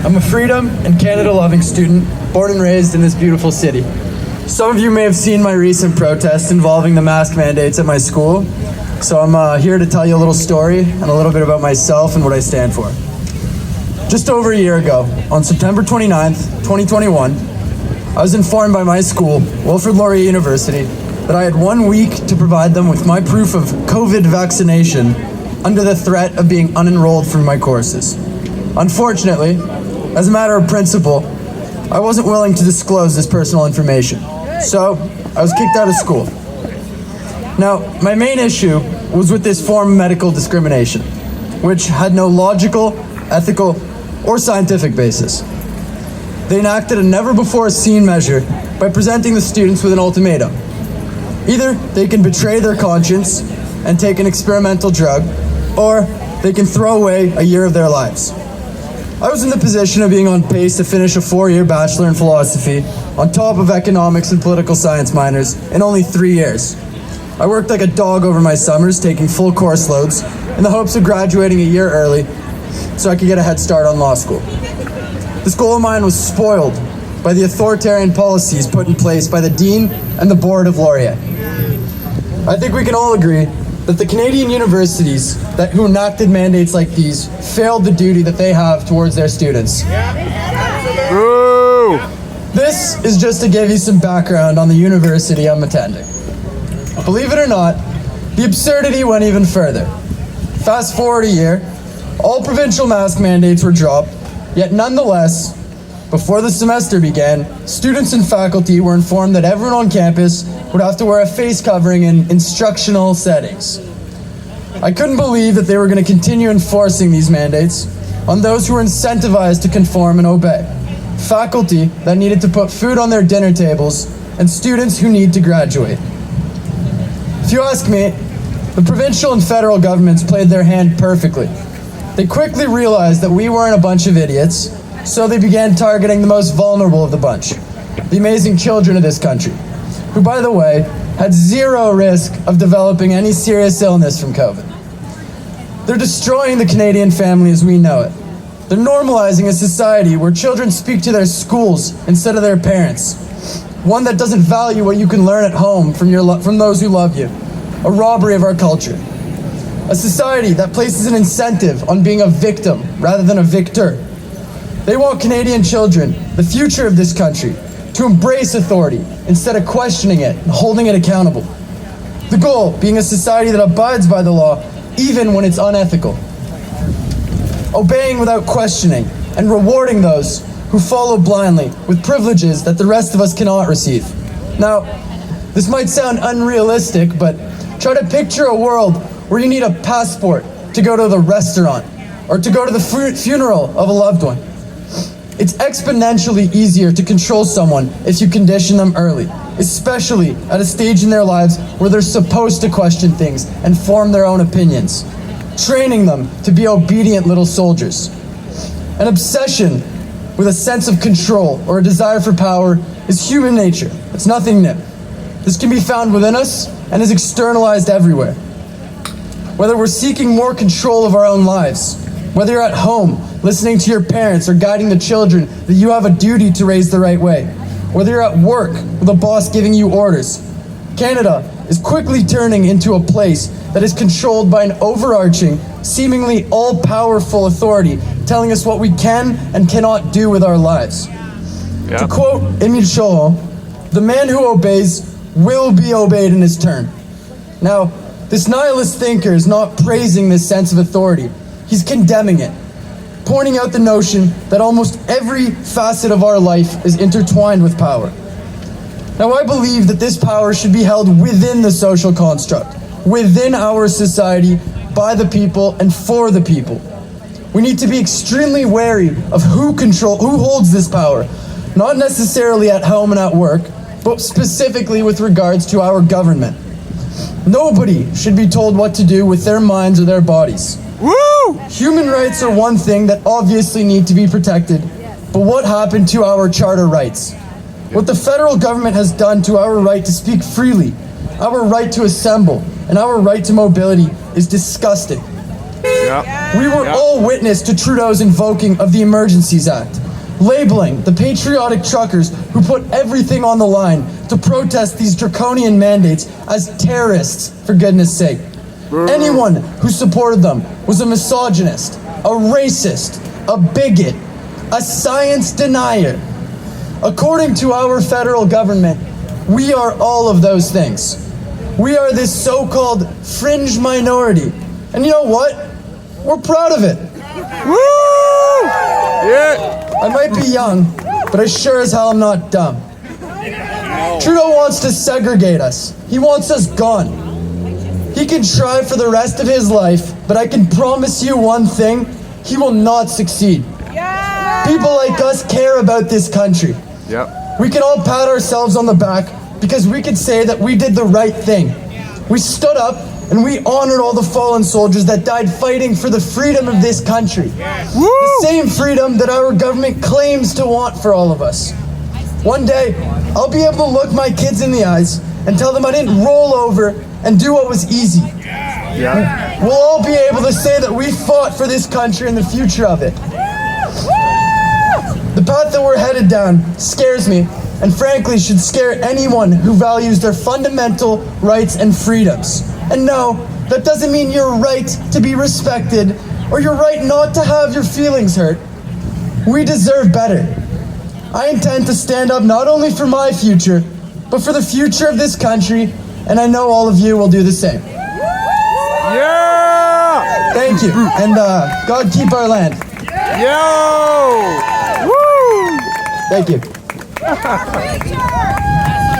I'm a freedom and Canada-loving student, born and raised in this beautiful city. Some of you may have seen my recent protest involving the mask mandates at my school, so I'm here to tell you a little story and a little bit about myself and what I stand for. Just over a year ago, on September 29th, 2021, I was informed by my school, Wilfred Laurier University, that I had 1 week to provide them with my proof of COVID vaccination under the threat of being unenrolled from my courses. Unfortunately, as a matter of principle, I wasn't willing to disclose this personal information, so I was kicked out of school. Now, my main issue was with this form of medical discrimination, which had no logical, ethical, or scientific basis. They enacted a never-before-seen measure by presenting the students with an ultimatum. Either they can betray their conscience and take an experimental drug, or they can throw away a year of their lives. I was in the position of being on pace to finish a 4-year bachelor in philosophy on top of economics and political science minors in only 3 years. I worked like a dog over my summers, taking full course loads in the hopes of graduating a year early so I could get a head start on law school. This goal of mine was spoiled by the authoritarian policies put in place by the Dean and the Board of Laurier. I think we can all agree that the Canadian universities who enacted mandates like these failed the duty that they have towards their students. Boo! This is just to give you some background on the university I'm attending. Believe it or not, the absurdity went even further. Fast forward a year, all provincial mask mandates were dropped, yet nonetheless, before the semester began, students and faculty were informed that everyone on campus would have to wear a face covering in instructional settings. I couldn't believe that they were going to continue enforcing these mandates on those who were incentivized to conform and obey. Faculty that needed to put food on their dinner tables, and students who need to graduate. If you ask me, the provincial and federal governments played their hand perfectly. They quickly realized that we weren't a bunch of idiots, so they began targeting the most vulnerable of the bunch, the amazing children of this country, who, by the way, had zero risk of developing any serious illness from COVID. They're destroying the Canadian family as we know it. They're normalizing a society where children speak to their schools instead of their parents. One that doesn't value what you can learn at home from those who love you. A robbery of our culture. A society that places an incentive on being a victim rather than a victor. They want Canadian children, the future of this country, to embrace authority instead of questioning it and holding it accountable. The goal being a society that abides by the law even when it's unethical. Obeying without questioning and rewarding those who follow blindly with privileges that the rest of us cannot receive. Now, this might sound unrealistic, but try to picture a world where you need a passport to go to the restaurant or to go to the funeral of a loved one. It's exponentially easier to control someone if you condition them early, especially at a stage in their lives where they're supposed to question things and form their own opinions, training them to be obedient little soldiers. An obsession with a sense of control or a desire for power is human nature. It's nothing new. This can be found within us and is externalized everywhere. Whether we're seeking more control of our own lives, whether you're at home listening to your parents or guiding the children that you have a duty to raise the right way, whether you're at work with a boss giving you orders, Canada is quickly turning into a place that is controlled by an overarching, seemingly all-powerful authority telling us what we can and cannot do with our lives. Yeah. To quote Émile Choron, "The man who obeys will be obeyed in his turn." Now, this nihilist thinker is not praising this sense of authority. He's condemning it, pointing out the notion that almost every facet of our life is intertwined with power. Now, I believe that this power should be held within the social construct, within our society, by the people and for the people. We need to be extremely wary of who holds this power, not necessarily at home and at work, but specifically with regards to our government. Nobody should be told what to do with their minds or their bodies. Woo! Human rights are one thing that obviously need to be protected, but what happened to our charter rights? What the federal government has done to our right to speak freely, our right to assemble, and our right to mobility is disgusting. We were all witness to Trudeau's invoking of the Emergencies Act, labeling the patriotic truckers who put everything on the line to protest these draconian mandates as terrorists, for goodness sake. Anyone who supported them was a misogynist, a racist, a bigot, a science denier. According to our federal government, we are all of those things. We are this so-called fringe minority. And you know what? We're proud of it. Woo! Yeah. I might be young, but I sure as hell am not dumb. Trudeau wants to segregate us. He wants us gone. He can try for the rest of his life, but I can promise you one thing, he will not succeed. People like us care about this country. We can all pat ourselves on the back because we could say that we did the right thing. We stood up and we honored all the fallen soldiers that died fighting for the freedom of this country. The same freedom that our government claims to want for all of us. One day, I'll be able to look my kids in the eyes and tell them I didn't roll over and do what was easy. We'll all be able to say that we fought for this country and the future of it. The path that we're headed down scares me, and frankly should scare anyone who values their fundamental rights and freedoms. And no, that doesn't mean you're right to be respected or you're right not to have your feelings hurt. We deserve better. I intend to stand up not only for my future, but for the future of this country, and I know all of you will do the same. Yeah! Thank you, and God keep our land. Yo! Woo! Thank you.